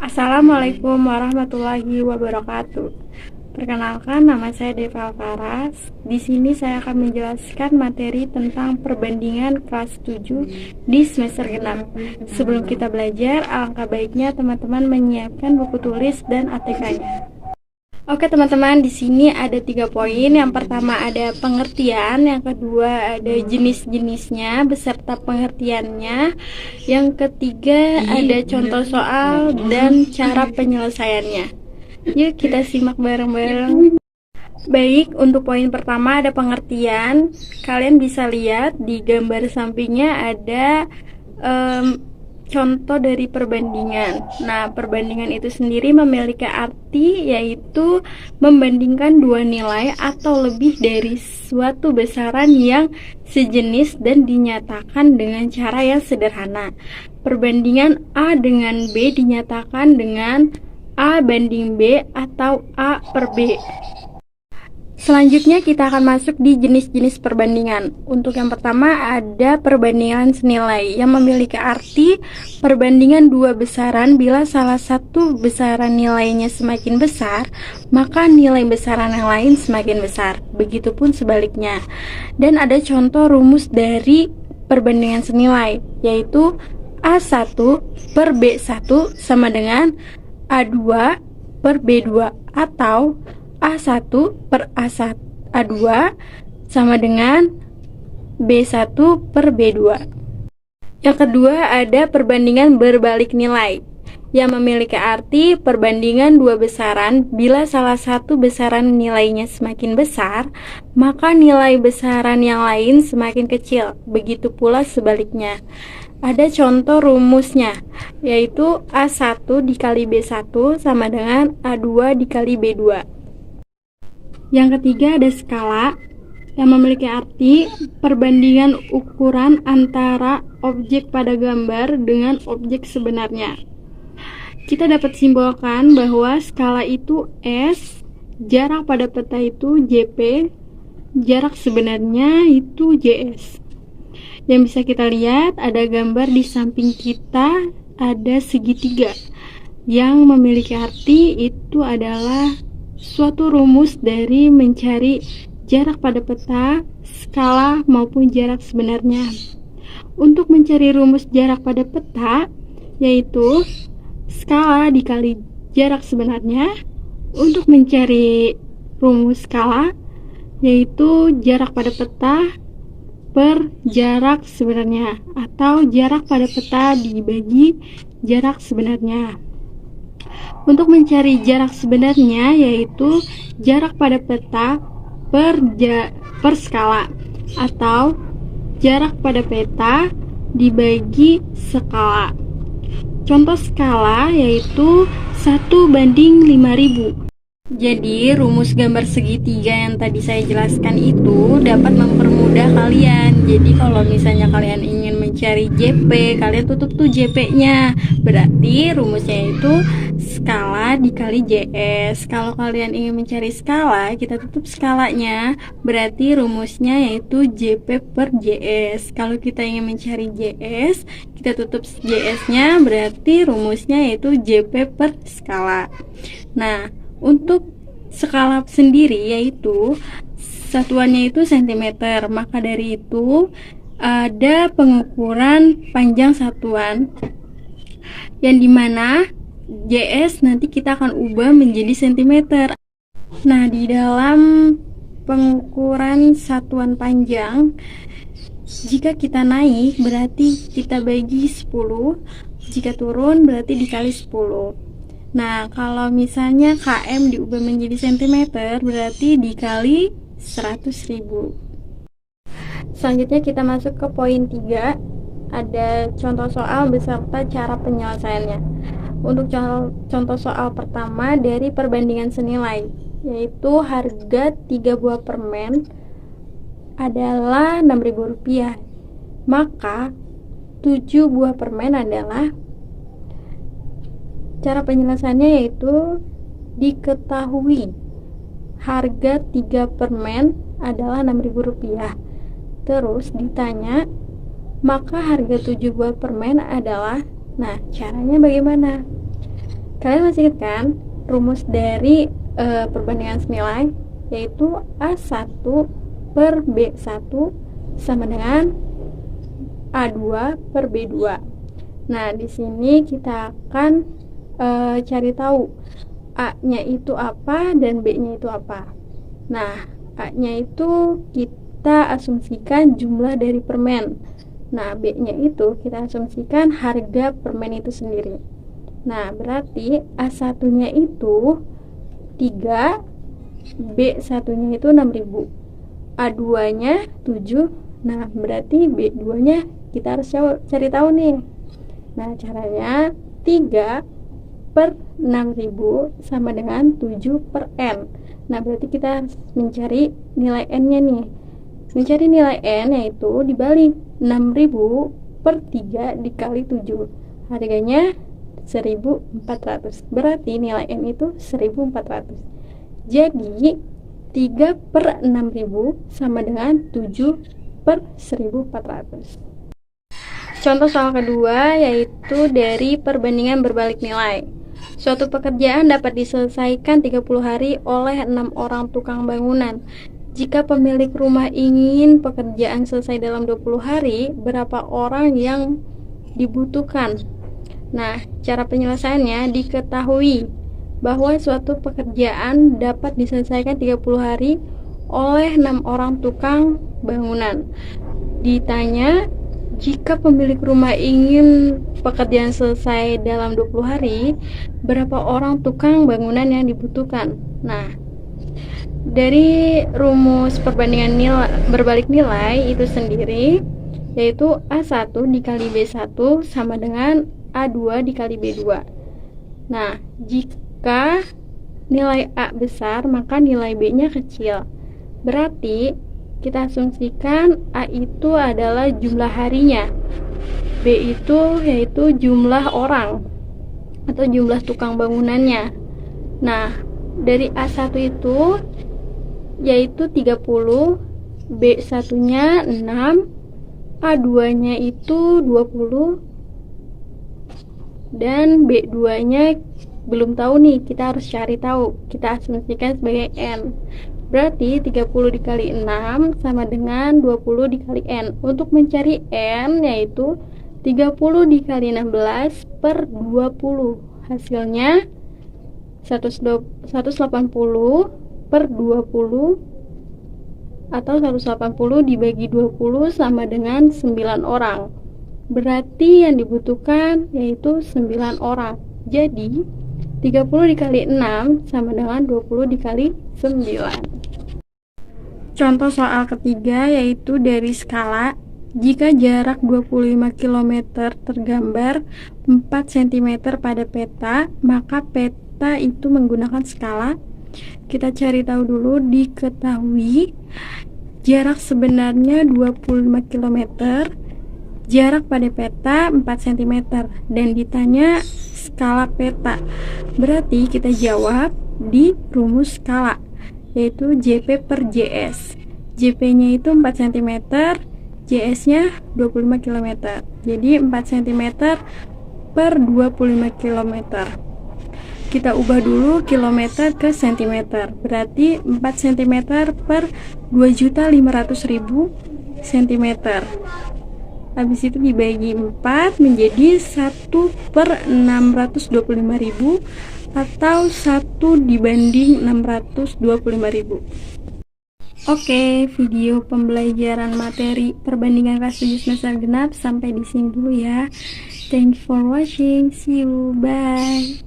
Assalamualaikum warahmatullahi wabarakatuh. Perkenalkan, nama saya Deva Faras. Di sini saya akan menjelaskan materi tentang perbandingan kelas 7 di semester genap. Sebelum kita belajar, alangkah baiknya teman-teman menyiapkan buku tulis dan ATK-nya. Oke teman-teman, di sini ada 3 poin. Yang pertama ada pengertian, yang kedua ada jenis-jenisnya beserta pengertiannya, yang ketiga ada contoh soal dan cara penyelesaiannya. Yuk kita simak bareng-bareng. Baik, untuk poin pertama ada pengertian. Kalian bisa lihat di gambar sampingnya ada contoh dari perbandingan. Nah, perbandingan itu sendiri memiliki arti yaitu membandingkan dua nilai atau lebih dari suatu besaran yang sejenis dan dinyatakan dengan cara yang sederhana. Perbandingan A dengan B dinyatakan dengan A banding B atau A per B. Selanjutnya kita akan masuk di jenis-jenis perbandingan. Untuk yang pertama ada perbandingan senilai yang memiliki arti perbandingan dua besaran bila salah satu besaran nilainya semakin besar, maka nilai besaran yang lain semakin besar. Begitupun sebaliknya. Dan ada contoh rumus dari perbandingan senilai, yaitu A1 per B1 sama dengan A2 per B2 atau A1 per A2 sama dengan B1 per B2. Yang kedua ada perbandingan berbalik nilai yang memiliki arti perbandingan dua besaran bila salah satu besaran nilainya semakin besar, maka nilai besaran yang lain semakin kecil. Begitu pula sebaliknya. Ada contoh rumusnya, yaitu A1 dikali B1 sama dengan A2 dikali B2. Yang ketiga ada skala yang memiliki arti perbandingan ukuran antara objek pada gambar dengan objek sebenarnya. Kita dapat simpulkan bahwa skala itu S, jarak pada peta itu JP, jarak sebenarnya itu JS. Yang bisa kita lihat ada gambar di samping kita ada segitiga yang memiliki arti itu adalah suatu rumus dari mencari jarak pada peta, skala maupun jarak sebenarnya. Untuk mencari rumus jarak pada peta yaitu skala dikali jarak sebenarnya. Untuk mencari rumus skala yaitu jarak pada peta per jarak sebenarnya atau jarak pada peta dibagi jarak sebenarnya. Untuk mencari jarak sebenarnya yaitu jarak pada peta per skala atau jarak pada peta dibagi skala. Contoh skala yaitu 1 banding 5000. Jadi rumus gambar segitiga yang tadi saya jelaskan itu dapat mempermudah kalian. Jadi kalau misalnya kalian ingin mencari JP, kalian tutup tuh JP-nya. Berarti rumusnya itu skala dikali JS. Kalau kalian ingin mencari skala, kita tutup skalanya. Berarti rumusnya yaitu JP per JS. Kalau kita ingin mencari JS, kita tutup JS-nya. Berarti rumusnya yaitu JP per skala. Nah, untuk skala sendiri yaitu satuannya itu cm, maka dari itu ada pengukuran panjang satuan yang dimana JS nanti kita akan ubah menjadi cm. Nah, di dalam pengukuran satuan panjang, jika kita naik berarti kita bagi 10, jika turun berarti dikali 10. Nah, kalau misalnya km diubah menjadi cm berarti dikali 100.000. Selanjutnya kita masuk ke poin 3. Ada contoh soal beserta cara penyelesaiannya. Untuk contoh soal pertama dari perbandingan senilai, yaitu harga 3 buah permen adalah Rp6.000. Maka 7 buah permen adalah, cara penyelesaiannya yaitu diketahui harga 3 permen adalah Rp6.000. Terus ditanya, maka harga 7 buah permen adalah, nah caranya bagaimana? Kalian masih ingat kan rumus dari perbandingan senilai, yaitu A1 per B1 sama dengan A2 per B2. Nah, di sini kita akan cari tahu A-nya itu apa dan B-nya itu apa. Nah, A-nya itu kita asumsikan jumlah dari permen. Nah, B-nya itu kita asumsikan harga permen itu sendiri. Nah, berarti A1-nya itu 3, B1-nya itu 6.000, A2-nya 7. Nah, berarti B2-nya kita harus cari tahu nih. Nah, caranya 3 per 6.000 sama dengan 7 per N. Nah, berarti kita harus mencari nilai N-nya nih. Mencari nilai N yaitu dibalik 6.000 per 3 dikali 7. Harganya 1.400. Berarti nilai N itu 1.400. Jadi 3 per 6.000 sama dengan 7 per 1.400. Contoh soal kedua yaitu dari perbandingan berbalik nilai. Suatu pekerjaan dapat diselesaikan 30 hari oleh 6 orang tukang bangunan. Jika pemilik rumah ingin pekerjaan selesai dalam 20 hari, berapa orang yang dibutuhkan? Nah, cara penyelesaiannya diketahui bahwa suatu pekerjaan dapat diselesaikan 30 hari oleh 6 orang tukang bangunan. Ditanya, jika pemilik rumah ingin pekerjaan selesai dalam 20 hari, berapa orang tukang bangunan yang dibutuhkan? Nah, dari rumus perbandingan berbalik nilai itu sendiri, yaitu A1 dikali B1 sama dengan A2 dikali B2. Nah, jika nilai A besar, maka nilai B-nya kecil. Berarti kita asumsikan A itu adalah jumlah harinya, B itu yaitu jumlah orang atau jumlah tukang bangunannya. Nah, dari A1 itu yaitu 30, B1-nya 6, A2-nya itu 20, dan B2-nya belum tahu nih, kita harus cari tahu. Kita asumsikan sebagai N. Berarti 30 dikali 6 sama dengan 20 dikali N. Untuk mencari N yaitu 30 dikali 16 per 20. Hasilnya 180 per 20 atau 180 dibagi 20 sama dengan 9 orang. Berarti yang dibutuhkan yaitu 9 orang. Jadi 30 dikali 6 sama dengan 20 dikali 9. Contoh soal ketiga yaitu dari skala. Jika jarak 25 km tergambar 4 cm pada peta, maka peta itu menggunakan skala. Kita cari tahu dulu, diketahui jarak sebenarnya 25 km, jarak pada peta 4 cm, dan ditanya skala peta. Berarti kita jawab di rumus skala, yaitu JP per JS. JP-nya itu 4 cm, JS-nya 25 km. Jadi 4 cm per 25 km. Kita ubah dulu kilometer ke cm. Berarti 4 cm per 2.500.000 cm. Habis itu dibagi 4 menjadi 1 per 625.000 atau 1 dibanding 625.000. Oke, video pembelajaran materi perbandingan kelas 7 semester genap sampai di sini dulu ya. Thank you for watching. See you. Bye.